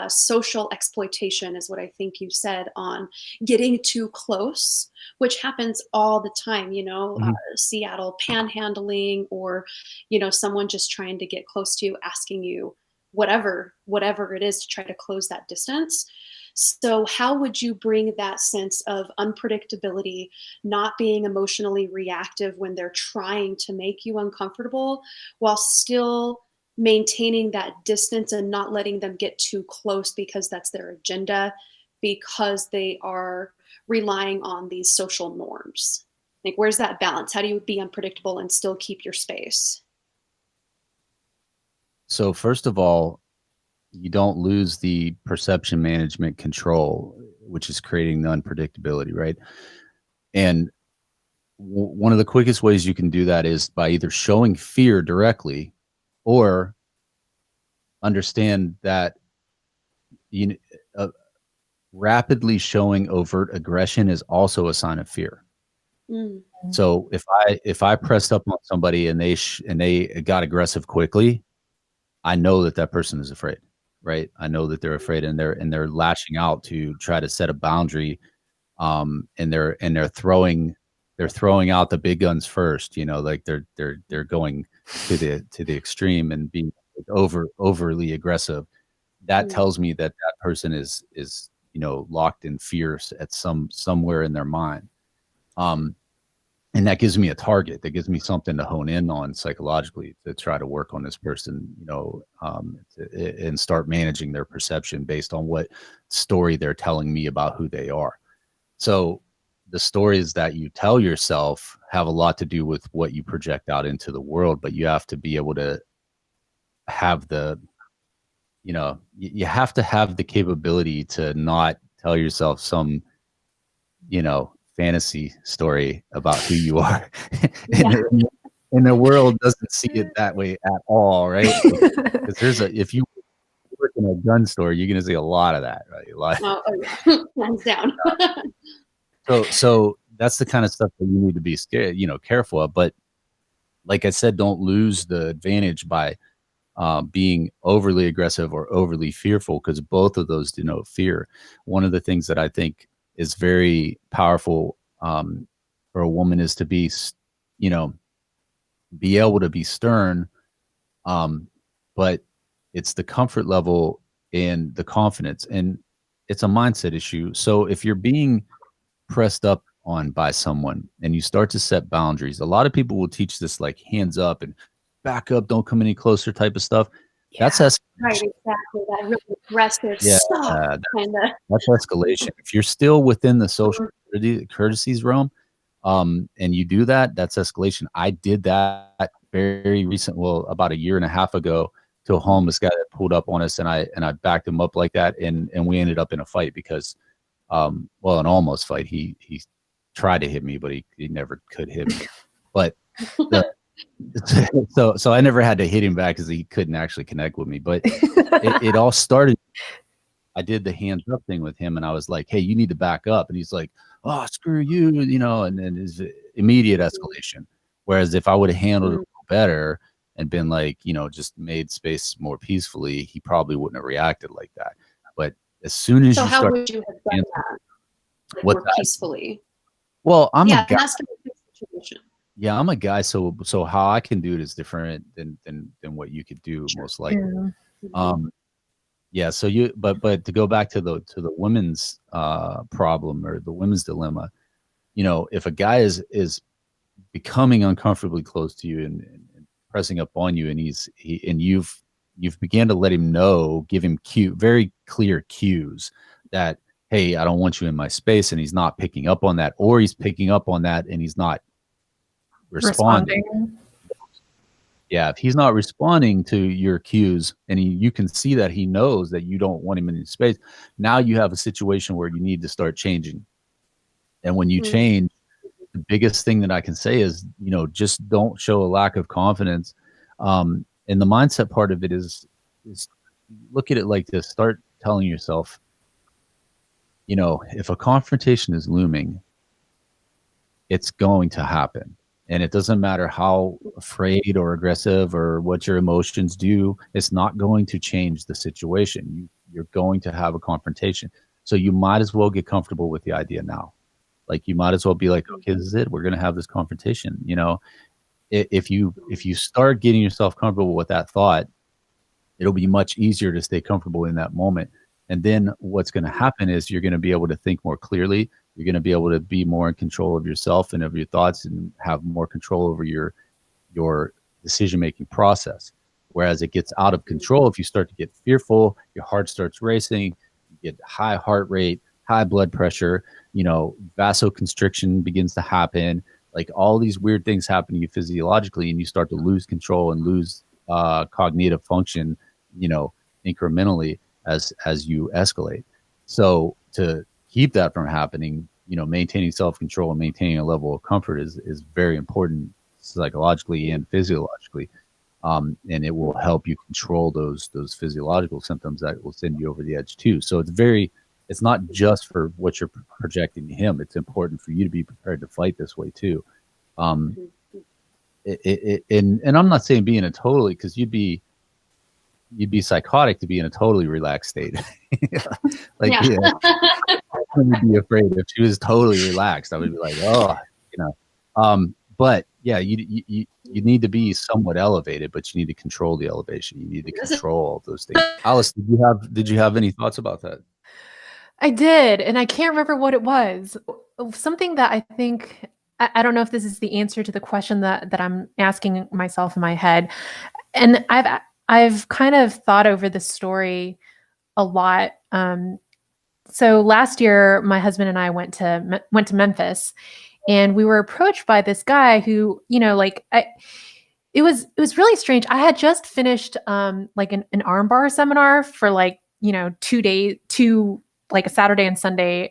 A: social exploitation is what I think you said, on getting too close, which happens all the time, you know, Seattle panhandling, or, you know, someone just trying to get close to you, asking you whatever it is to try to close that distance. So how would you bring that sense of unpredictability, not being emotionally reactive when they're trying to make you uncomfortable, while still maintaining that distance and not letting them get too close because that's their agenda, because they are relying on these social norms? Like, where's that balance? How do you be unpredictable and still keep your space?
D: So first of all, you don't lose the perception management control, which is creating the unpredictability, right? And one of the quickest ways you can do that is by either showing fear directly or understand that you rapidly showing overt aggression is also a sign of fear.
A: Mm.
D: So if I pressed up on somebody and they got aggressive quickly, I know that that person is afraid, right? I know that they're afraid, and they're lashing out to try to set a boundary, and they're throwing out the big guns first, you know, like they're going to the extreme and being overly aggressive. That tells me that that person is you know, locked in fear at somewhere in their mind. And that gives me a target. That gives me something to hone in on psychologically to try to work on this person, you know, and start managing their perception based on what story they're telling me about who they are. So the stories that you tell yourself have a lot to do with what you project out into the world, but you have to be able to have the, you know, you have to have the capability to not tell yourself some, you know, fantasy story about who you are. And the world doesn't see it that way at all, right? Because if you work in a gun store, you're going to see a lot of that, right?
A: Yeah. Hands down.
D: So that's the kind of stuff that you need to be scared, you know, careful of. But like I said, don't lose the advantage by being overly aggressive or overly fearful, because both of those denote fear. One of the things that I think is very powerful for a woman is to be, you know, be able to be stern, but it's the comfort level and the confidence, and it's a mindset issue. So if you're being pressed up on by someone and you start to set boundaries, a lot of people will teach this like hands up and back up, don't come any closer type of stuff. That's escalation.
A: Right, exactly. That really aggressive stop kind of.
D: That's escalation. If you're still within the social courtesies realm, and you do that, that's escalation. I did that very recent, well, about a year and a half ago, to a homeless guy that pulled up on us, and I backed him up like that, and we ended up in a fight because, well, an almost fight. He tried to hit me, but he never could hit me. But so I never had to hit him back because he couldn't actually connect with me. But it all started. I did the hands up thing with him, and I was like, "Hey, you need to back up," and he's like, "Oh, screw you," you know, and then his immediate escalation. Whereas if I would have handled it a little better and been like, you know, just made space more peacefully, he probably wouldn't have reacted like that. But as soon as
A: so
D: you
A: how
D: start,
A: would you have done that? Like, more peacefully.
D: Well, I'm a guy.
A: That's the situation.
D: Yeah, I'm a guy, so how I can do it is different than what you could do, most likely. Yeah, so but to go back to the women's problem or the women's dilemma, you know, if a guy is becoming uncomfortably close to you and pressing up on you, and you've began to let him know, give him very clear cues that, hey, I don't want you in my space, and he's not picking up on that, or he's picking up on that and he's not responding. Yeah, if he's not responding to your cues, and you can see that he knows that you don't want him in his space, now you have a situation where you need to start changing. And when you change, the biggest thing that I can say is, you know, just don't show a lack of confidence. And the mindset part of it is look at it like this. Start telling yourself, you know, if a confrontation is looming, it's going to happen. And it doesn't matter how afraid or aggressive or what your emotions do, it's not going to change the situation. You're going to have a confrontation. So you might as well get comfortable with the idea now. Like, you might as well be like, okay, this is it. We're going to have this confrontation. You know, if you start getting yourself comfortable with that thought, it'll be much easier to stay comfortable in that moment. And then what's going to happen is you're going to be able to think more clearly. You're going to be able to be more in control of yourself and of your thoughts, and have more control over your decision-making process. Whereas it gets out of control if you start to get fearful, your heart starts racing, you get high heart rate, high blood pressure, vasoconstriction begins to happen. Like, all these weird things happen to you physiologically, and you start to lose control and lose cognitive function, incrementally as you escalate. So to keep that from happening, maintaining self-control and maintaining a level of comfort is very important, psychologically and physiologically. And it will help you control those physiological symptoms that will send you over the edge too. So it's not just for what you're projecting to him. It's important for you to be prepared to fight this way too. And I'm not saying be in a totally, because you'd be psychotic to be in a totally relaxed state. I would be afraid if she was totally relaxed. I would be like, but yeah, you need to be somewhat elevated, but you need to control the elevation. You need to control all those things. Alice, did you have any thoughts about that?
B: I did, and I can't remember what it was. Something that I think, I don't know if this is the answer to the question that I'm asking myself in my head. And I've kind of thought over this story a lot. So last year, my husband and I went to Memphis, and we were approached by this guy who, it was really strange. I had just finished like an armbar seminar for 2 days, like a Saturday and Sunday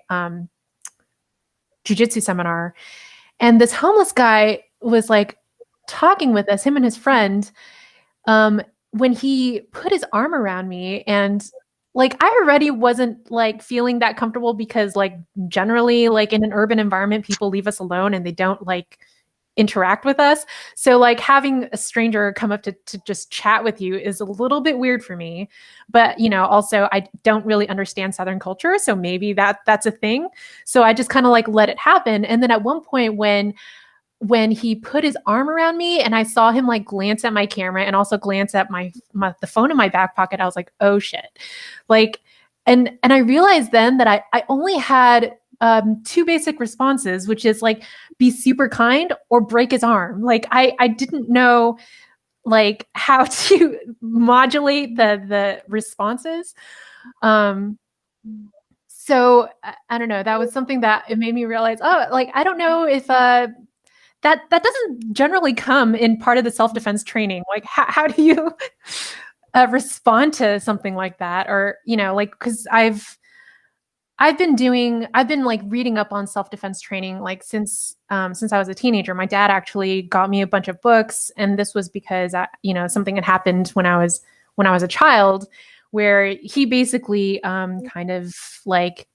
B: jiu-jitsu seminar. And this homeless guy was like talking with us, him and his friend, when he put his arm around me. And I already wasn't feeling that comfortable, because generally in an urban environment, people leave us alone and they don't interact with us. So having a stranger come up to just chat with you is a little bit weird for me. But also I don't really understand Southern culture, so maybe that's a thing. So I just kind of let it happen. And then at one point when he put his arm around me and I saw him glance at my camera and also glance at the phone in my back pocket, I was like, oh shit. And I realized then that I only had two basic responses, which is be super kind or break his arm. I didn't know how to modulate the responses. So I don't know, that was something that it made me realize, I don't know if that doesn't generally come in part of the self-defense training. How do you respond to something like that? Or, because I've been reading up on self-defense training since I was a teenager. My dad actually got me a bunch of books, and this was because something had happened when I was a child, where he basically kind of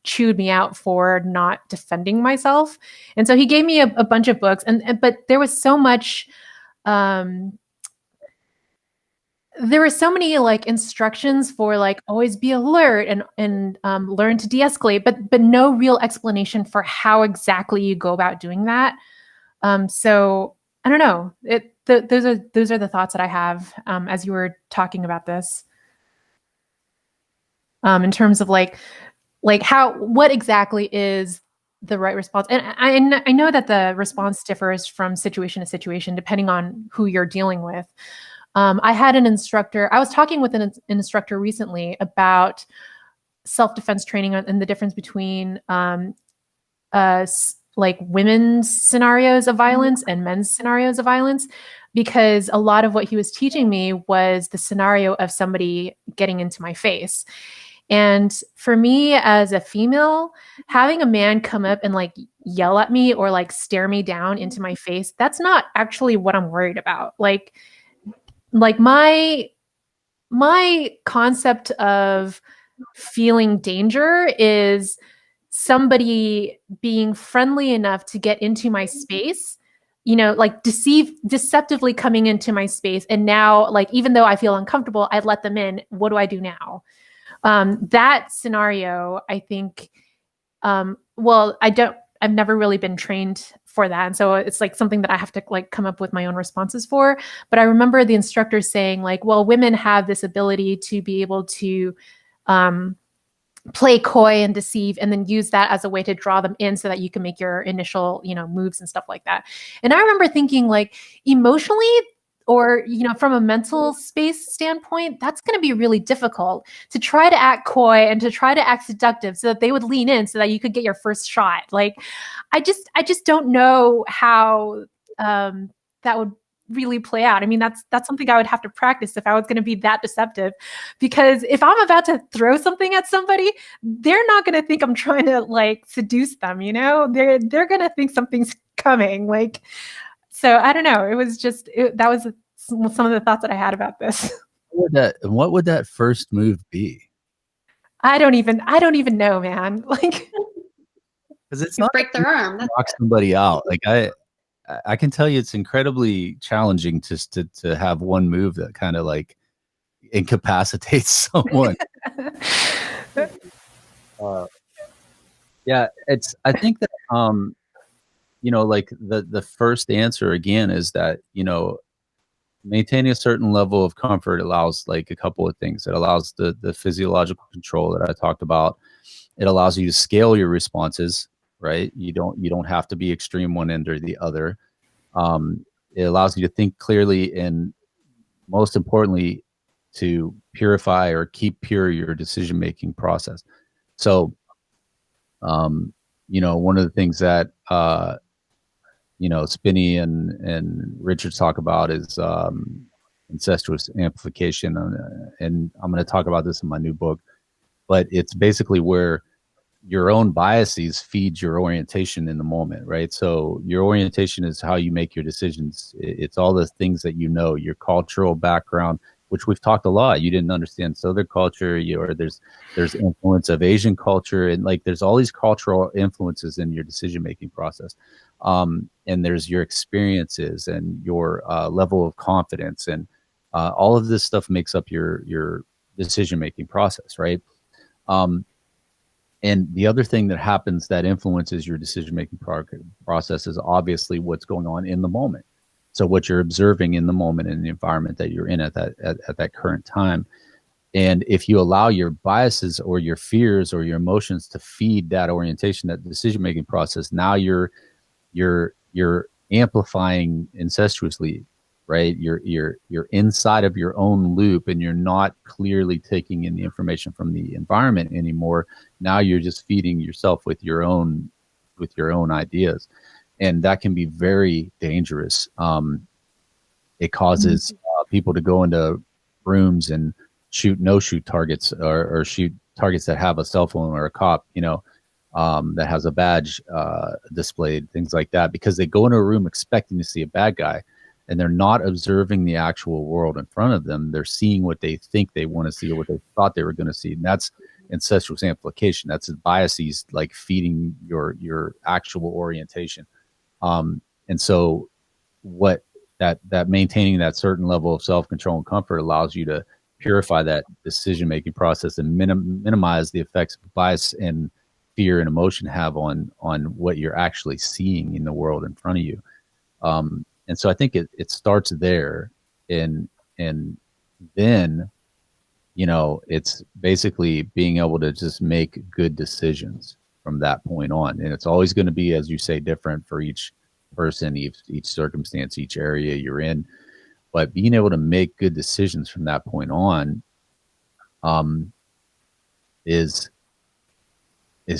B: chewed me out for not defending myself. And so he gave me a bunch of books, but there was so much there were so many instructions for always be alert and learn to de-escalate, but no real explanation for how exactly you go about doing that. So I don't know. Those are the thoughts that I have as you were talking about this. In terms of what exactly is the right response. And I know that the response differs from situation to situation, depending on who you're dealing with. I had an instructor, I was talking with an instructor recently about self-defense training and the difference between women's scenarios of violence and men's scenarios of violence, because a lot of what he was teaching me was the scenario of somebody getting into my face. And for me as a female, having a man come up and yell at me or stare me down into my face, that's not actually what I'm worried about. My concept of feeling danger is somebody being friendly enough to get into my space, deceptively coming into my space. And now, even though I feel uncomfortable, I let them in. What do I do now? That scenario, I think, I've never really been trained for that. And so it's like something that I have to like come up with my own responses for. But I remember the instructor saying like, well, women have this ability to be able to play coy and deceive, and then use that as a way to draw them in so that you can make your initial, moves and stuff like that. And I remember thinking like emotionally, or, from a mental space standpoint, that's going to be really difficult to try to act coy and to try to act seductive so that they would lean in so that you could get your first shot. Like, I just don't know how that would really play out. I mean, that's something I would have to practice if I was going to be that deceptive, because if I'm about to throw something at somebody, they're not going to think I'm trying to like seduce them, they're going to think something's coming. Like, so I don't know. It was just, that was some of the thoughts that I had about this.
D: What would that first move be?
B: I don't even know, man. Like,
D: because it's not
A: break their arm,
D: knock somebody out. Like I can tell you, it's incredibly challenging to have one move that kind of like incapacitates someone. Yeah, I think that like the first answer again is that maintaining a certain level of comfort allows like a couple of things. It allows the physiological control that I talked about. It allows you to scale your responses, right? You don't have to be extreme one end or the other. It allows you to think clearly, and most importantly, to purify or keep pure your decision-making process. So, one of the things that, Spinney and Richard talk about is incestuous amplification. And I'm going to talk about this in my new book, but it's basically where your own biases feed your orientation in the moment, right? So your orientation is how you make your decisions. It's all the things that your cultural background, which we've talked a lot. You didn't understand Southern culture, or there's influence of Asian culture, and like there's all these cultural influences in your decision-making process. And there's your experiences and your level of confidence, and all of this stuff makes up your decision-making process, right? And the other thing that happens that influences your decision-making process is obviously what's going on in the moment. So what you're observing in the moment in the environment that you're in at that current time. And if you allow your biases or your fears or your emotions to feed that orientation, that decision-making process, now you're amplifying incestuously, right? You're inside of your own loop, and you're not clearly taking in the information from the environment anymore. Now you're just feeding yourself with your own ideas, and that can be very dangerous. It causes people to go into rooms and shoot no-shoot targets, or shoot targets that have a cell phone or a cop, that has a badge displayed, things like that, because they go into a room expecting to see a bad guy, and they're not observing the actual world in front of them. They're seeing what they think they want to see, or what they thought they were going to see. And that's incestuous amplification. That's biases like feeding your actual orientation. And so what that maintaining that certain level of self-control and comfort allows you to purify that decision-making process and minimize the effects of bias and fear and emotion have on what you're actually seeing in the world in front of you. And so I think it starts there, and then, it's basically being able to just make good decisions from that point on. And it's always going to be, as you say, different for each person, each circumstance, each area you're in. But being able to make good decisions from that point on is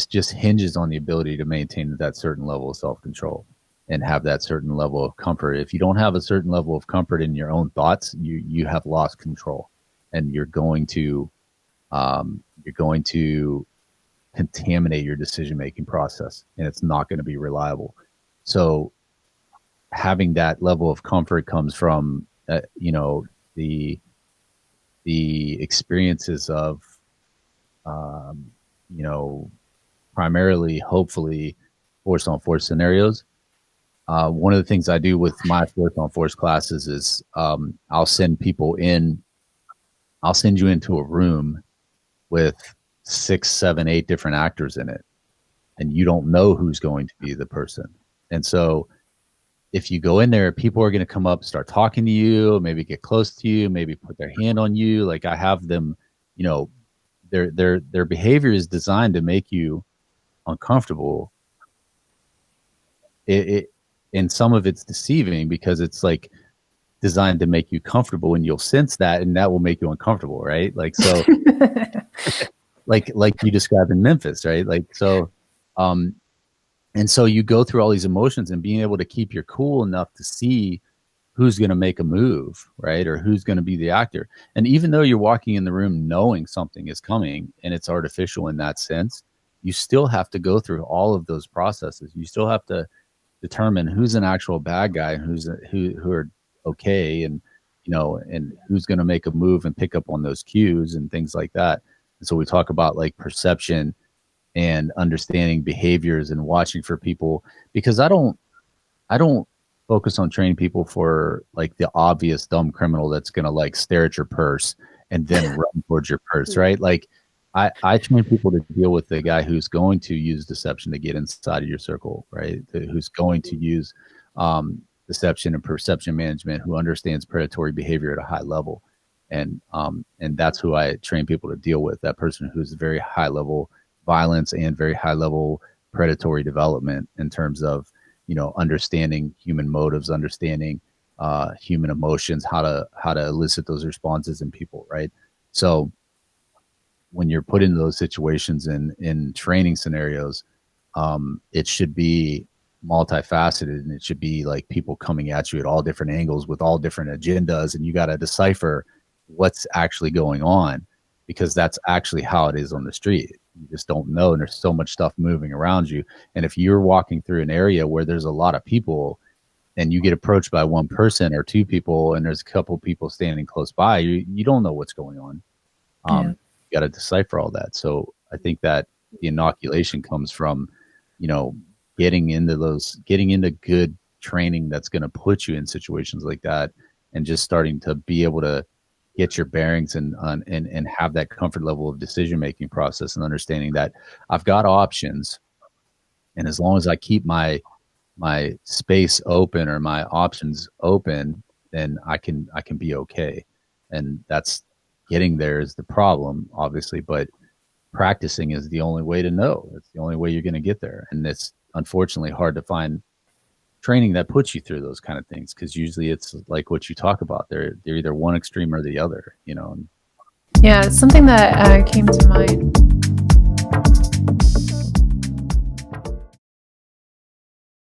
D: just hinges on the ability to maintain that certain level of self-control and have that certain level of comfort. If you don't have a certain level of comfort in your own thoughts, you have lost control, and you're going to contaminate your decision-making process, and it's not going to be reliable. So having that level of comfort comes from the experiences of primarily, hopefully, force on force scenarios. One of the things I do with my force on force classes is I'll send you into a room with 6, 7, 8 different actors in it, and you don't know who's going to be the person. And so if you go in there, people are going to come up, start talking to you, maybe get close to you, maybe put their hand on you. Like I have them, you know, their behavior is designed to make you uncomfortable. And some of it's deceiving because it's like designed to make you comfortable, and you'll sense that, and that will make you uncomfortable, right? Like so, like you described in Memphis, right? Like so, and so you go through all these emotions, and being able to keep your cool enough to see who's going to make a move, right? Or who's going to be the actor. And even though you're walking in the room knowing something is coming and it's artificial in that sense, you still have to go through all of those processes. You still have to determine who's an actual bad guy and who are okay, and and who's going to make a move and pick up on those cues and things like that. And so we talk about like perception and understanding behaviors and watching for people, because I don't focus on training people for like the obvious dumb criminal that's going to like stare at your purse and then run towards your purse, right? Like I train people to deal with the guy who's going to use deception to get inside of your circle, right? Who's going to use deception and perception management, who understands predatory behavior at a high level. And that's who I train people to deal with, that person who's very high level violence and very high level predatory development in terms of, understanding human motives, understanding human emotions, how to elicit those responses in people, right? So when you're put into those situations in training scenarios, it should be multifaceted, and it should be like people coming at you at all different angles with all different agendas, and you got to decipher what's actually going on, because that's actually how it is on the street. You just don't know, and there's so much stuff moving around you. And if you're walking through an area where there's a lot of people and you get approached by one person or two people, and there's a couple people standing close by, you don't know what's going on. You got to decipher all that. So I think that the inoculation comes from, getting into good training that's going to put you in situations like that, and just starting to be able to get your bearings and have that comfort level of decision-making process, and understanding that I've got options. And as long as I keep my space open or my options open, then I can be okay. And that's getting there is the problem, obviously, but practicing is the only way to know. It's the only way you're going to get there. And it's unfortunately hard to find training that puts you through those kind of things, because usually it's like what you talk about. They're either one extreme or the other,
B: Yeah, something that came to mind